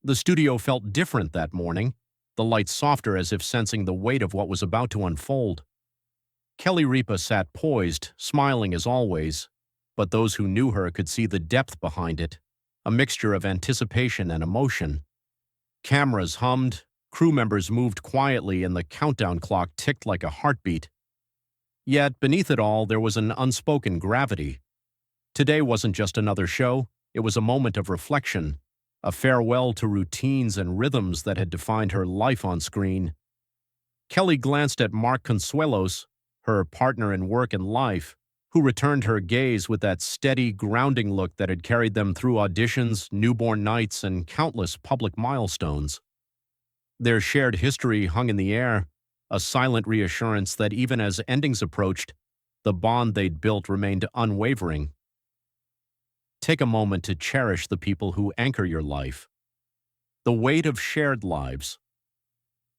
The studio felt different that morning, the lights softer as if sensing the weight of what was about to unfold. Kelly Ripa sat poised, smiling as always, but those who knew her could see the depth behind it, a mixture of anticipation and emotion. Cameras hummed, crew members moved quietly, and the countdown clock ticked like a heartbeat. Yet, beneath it all, there was an unspoken gravity. Today wasn't just another show, it was a moment of reflection, a farewell to routines and rhythms that had defined her life on screen. Kelly glanced at Mark Consuelos, her partner in work and life, who returned her gaze with that steady, grounding look that had carried them through auditions, newborn nights, and countless public milestones. Their shared history hung in the air, a silent reassurance that even as endings approached, the bond they'd built remained unwavering. Take a moment to cherish the people who anchor your life. The weight of shared lives.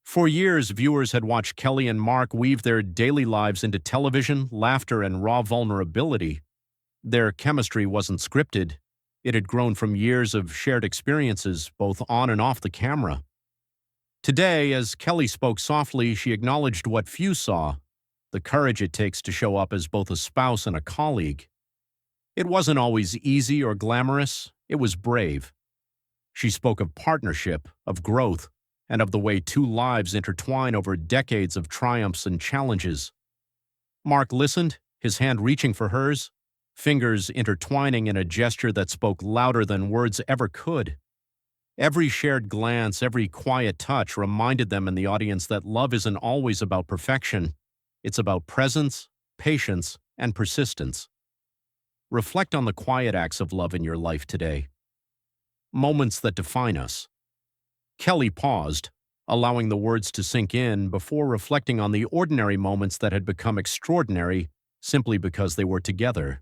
For years, viewers had watched Kelly and Mark weave their daily lives into television, laughter, and raw vulnerability. Their chemistry wasn't scripted. It had grown from years of shared experiences, both on and off the camera. Today, as Kelly spoke softly, she acknowledged what few saw, the courage it takes to show up as both a spouse and a colleague. It wasn't always easy or glamorous, it was brave. She spoke of partnership, of growth, and of the way two lives intertwine over decades of triumphs and challenges. Mark listened, his hand reaching for hers, fingers intertwining in a gesture that spoke louder than words ever could. Every shared glance, every quiet touch reminded them in the audience that love isn't always about perfection. It's about presence, patience, and persistence. Reflect on the quiet acts of love in your life today. Moments that define us. Kelly paused, allowing the words to sink in before reflecting on the ordinary moments that had become extraordinary simply because they were together.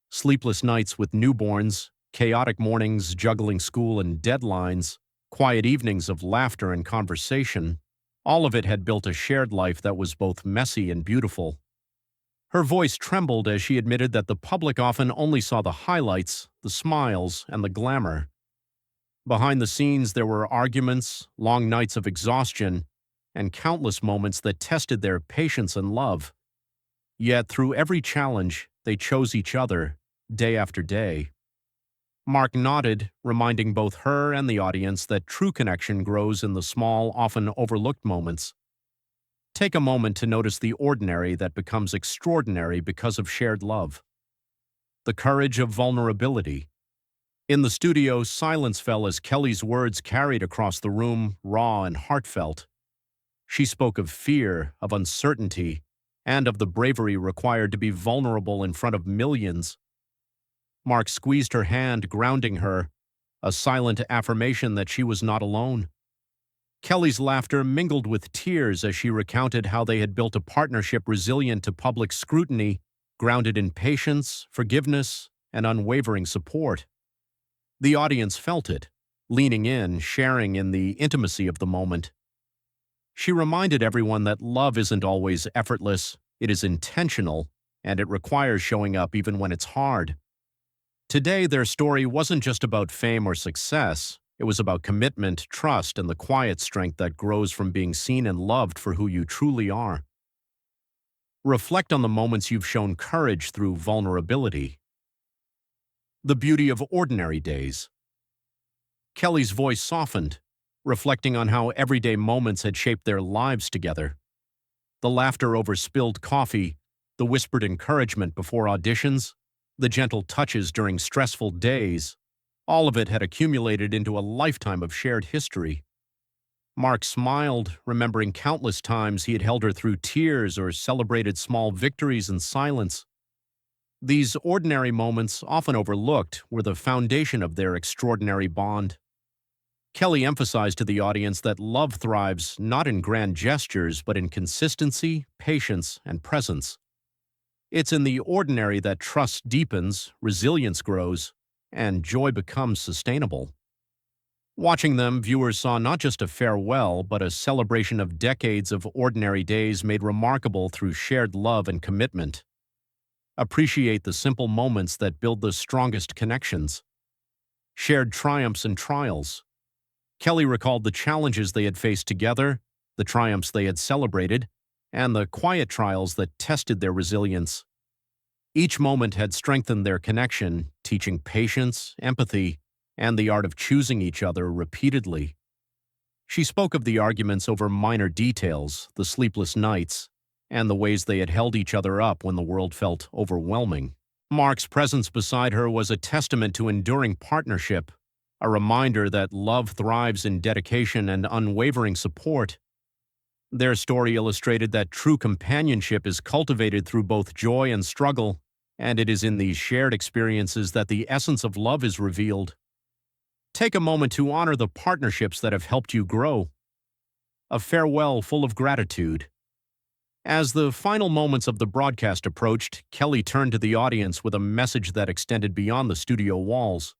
Sleepless nights with newborns, chaotic mornings juggling school and deadlines, quiet evenings of laughter and conversation, all of it had built a shared life that was both messy and beautiful. Her voice trembled as she admitted that the public often only saw the highlights, the smiles, and the glamour. Behind the scenes, there were arguments, long nights of exhaustion, and countless moments that tested their patience and love. Yet, through every challenge, they chose each other, day after day. Mark nodded, reminding both her and the audience that true connection grows in the small, often overlooked moments. Take a moment to notice the ordinary that becomes extraordinary because of shared love. The courage of vulnerability. In the studio, silence fell as Kelly's words carried across the room, raw and heartfelt. She spoke of fear, of uncertainty, and of the bravery required to be vulnerable in front of millions. Mark squeezed her hand, grounding her, a silent affirmation that she was not alone. Kelly's laughter mingled with tears as she recounted how they had built a partnership resilient to public scrutiny, grounded in patience, forgiveness, and unwavering support. The audience felt it, leaning in, sharing in the intimacy of the moment. She reminded everyone that love isn't always effortless, it is intentional, and it requires showing up even when it's hard. Today, their story wasn't just about fame or success, it was about commitment, trust, and the quiet strength that grows from being seen and loved for who you truly are. Reflect on the moments you've shown courage through vulnerability. The beauty of ordinary days. Kelly's voice softened, reflecting on how everyday moments had shaped their lives together. The laughter over spilled coffee, the whispered encouragement before auditions, the gentle touches during stressful days, all of it had accumulated into a lifetime of shared history. Mark smiled, remembering countless times he had held her through tears or celebrated small victories in silence. These ordinary moments, often overlooked, were the foundation of their extraordinary bond. Kelly emphasized to the audience that love thrives not in grand gestures but in consistency, patience, and presence. It's in the ordinary that trust deepens, resilience grows, and joy becomes sustainable. Watching them, viewers saw not just a farewell but a celebration of decades of ordinary days made remarkable through shared love and commitment. Appreciate the simple moments that build the strongest connections. Shared triumphs and trials. Kelly recalled the challenges they had faced together, the triumphs they had celebrated, and the quiet trials that tested their resilience. Each moment had strengthened their connection, teaching patience, empathy, and the art of choosing each other repeatedly. She spoke of the arguments over minor details, the sleepless nights, and the ways they had held each other up when the world felt overwhelming. Mark's presence beside her was a testament to enduring partnership, a reminder that love thrives in dedication and unwavering support. Their story illustrated that true companionship is cultivated through both joy and struggle, and it is in these shared experiences that the essence of love is revealed. Take a moment to honor the partnerships that have helped you grow. A farewell full of gratitude. As the final moments of the broadcast approached, Kelly turned to the audience with a message that extended beyond the studio walls.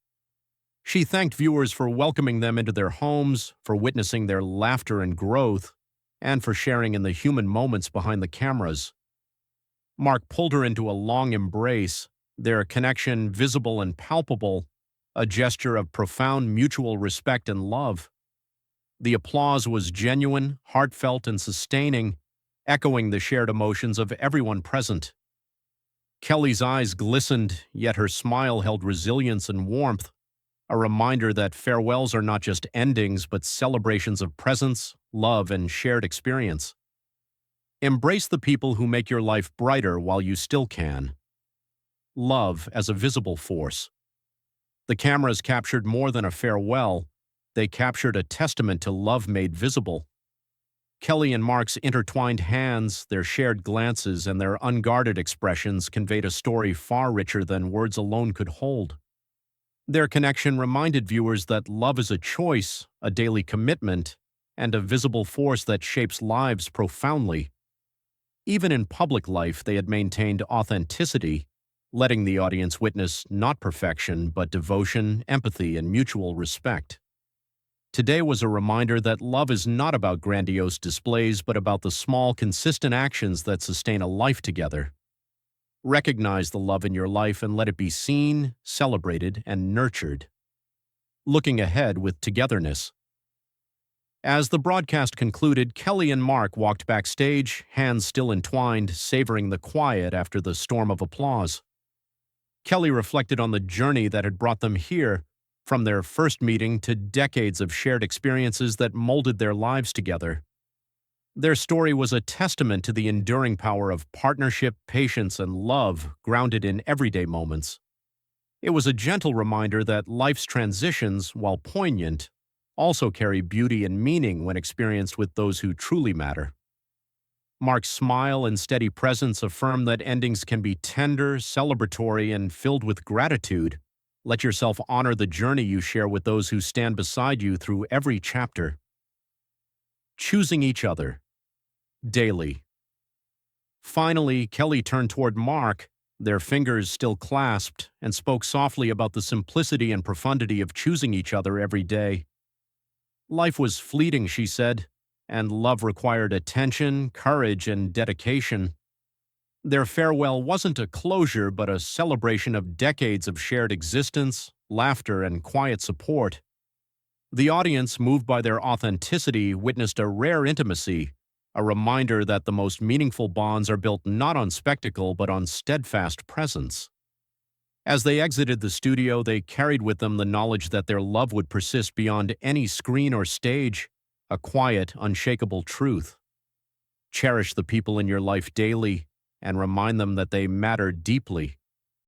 She thanked viewers for welcoming them into their homes, for witnessing their laughter and growth, and for sharing in the human moments behind the cameras. Mark pulled her into a long embrace, their connection visible and palpable, a gesture of profound mutual respect and love. The applause was genuine, heartfelt, and sustaining, echoing the shared emotions of everyone present. Kelly's eyes glistened, yet her smile held resilience and warmth, a reminder that farewells are not just endings but celebrations of presence, love, and shared experience. Embrace the people who make your life brighter while you still can. Love as a visible force. The cameras captured more than a farewell, they captured a testament to love made visible. Kelly and Mark's intertwined hands, their shared glances, and their unguarded expressions conveyed a story far richer than words alone could hold. Their connection reminded viewers that love is a choice, a daily commitment, and a visible force that shapes lives profoundly. Even in public life, they had maintained authenticity, letting the audience witness not perfection, but devotion, empathy, and mutual respect. Today was a reminder that love is not about grandiose displays, but about the small, consistent actions that sustain a life together. Recognize the love in your life and let it be seen, celebrated, and nurtured. Looking ahead with togetherness. As the broadcast concluded, Kelly and Mark walked backstage, hands still entwined, savoring the quiet after the storm of applause. Kelly reflected on the journey that had brought them here, from their first meeting to decades of shared experiences that molded their lives together. Their story was a testament to the enduring power of partnership, patience, and love grounded in everyday moments. It was a gentle reminder that life's transitions, while poignant, also carry beauty and meaning when experienced with those who truly matter. Mark's smile and steady presence affirm that endings can be tender, celebratory, and filled with gratitude. Let yourself honor the journey you share with those who stand beside you through every chapter. Choosing each other. Daily. Finally, Kelly turned toward Mark, their fingers still clasped, and spoke softly about the simplicity and profundity of choosing each other every day. Life was fleeting, she said, and love required attention, courage, and dedication. Their farewell wasn't a closure, but a celebration of decades of shared existence, laughter, and quiet support. The audience, moved by their authenticity, witnessed a rare intimacy, a reminder that the most meaningful bonds are built not on spectacle but on steadfast presence. As they exited the studio, they carried with them the knowledge that their love would persist beyond any screen or stage, a quiet, unshakable truth. Cherish the people in your life daily and remind them that they matter deeply.